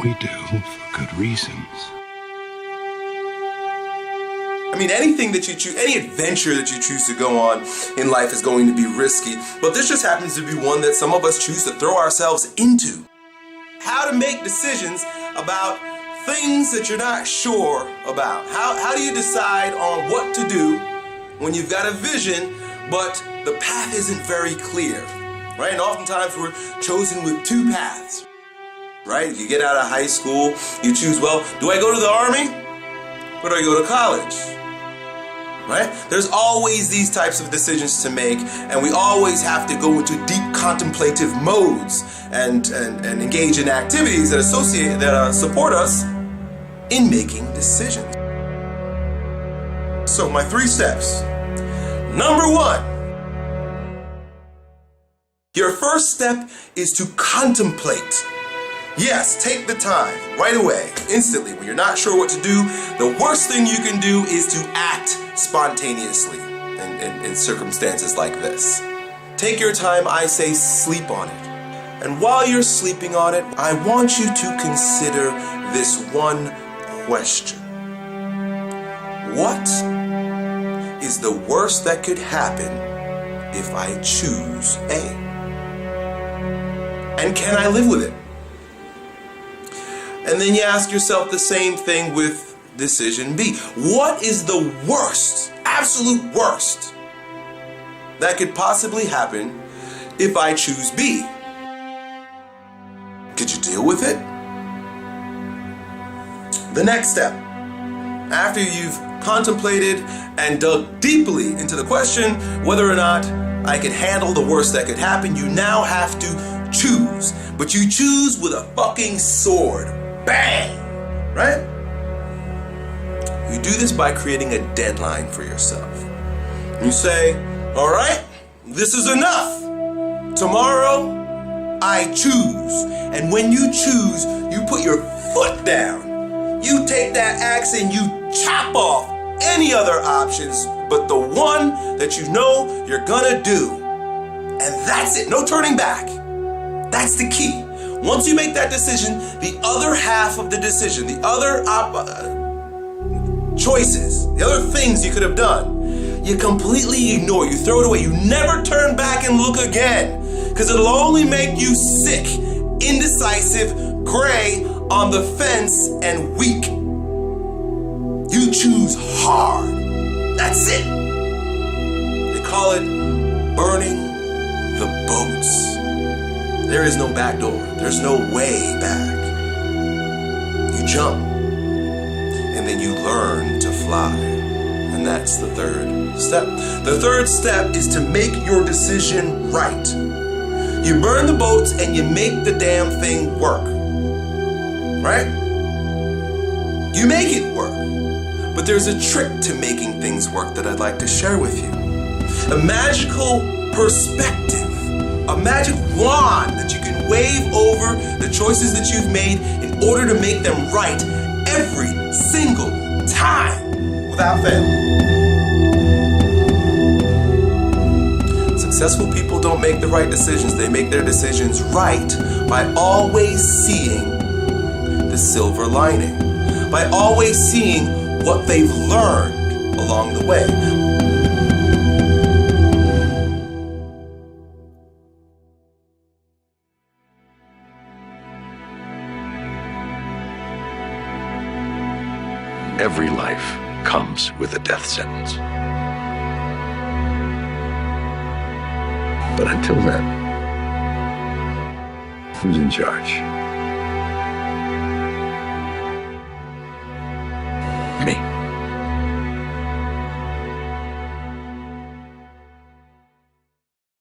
we do for good reasons. I mean, anything that you choose, any adventure that you choose to go on in life is going to be risky, but this just happens to be one that some of us choose to throw ourselves into. How to make decisions about things that you're not sure about. How do you decide on what to do when you've got a vision, but the path isn't very clear, right? And oftentimes we're chosen with two paths, right? You get out of high school, you choose, well, do I go to the army or do I go to college? Right? There's always these types of decisions to make, and we always have to go into deep contemplative modes and engage in activities that support us in making decisions. So my 3 steps. Number 1, your first step is to contemplate. Yes, take the time right away, instantly. When you're not sure what to do, the worst thing you can do is to act spontaneously in circumstances like this. Take your time, I say sleep on it. And while you're sleeping on it, I want you to consider this one question. What is the worst that could happen if I choose A? And can I live with it? And then you ask yourself the same thing with decision B. What is the worst, absolute worst, that could possibly happen if I choose B? Could you deal with it? The next step, after you've contemplated and dug deeply into the question whether or not I could handle the worst that could happen, you now have to choose. But you choose with a fucking sword. Bang! Right? You do this by creating a deadline for yourself. You say, all right, this is enough. Tomorrow, I choose. And when you choose, you put your foot down. You take that axe and you chop off any other options but the one that you know you're gonna do. And that's it, no turning back. That's the key. Once you make that decision, the other half of the decision, the other choices, the other things you could have done, you completely ignore. You throw it away. You never turn back and look again, because it'll only make you sick, indecisive, gray, on the fence, and weak. You choose hard. That's it. They call it burning the boats. There is no back door. There's no way back. You jump, and then you learn to fly. And that's the 3rd step. The 3rd step is to make your decision right. You burn the boats and you make the damn thing work. Right? You make it work. But there's a trick to making things work that I'd like to share with you. A magical perspective. A magic wand that you can wave over the choices that you've made in order to make them right every single time without fail. Successful people don't make the right decisions. They make their decisions right by always seeing the silver lining, by always seeing what they've learned along the way. Every life comes with a death sentence. But until then, who's in charge? Me.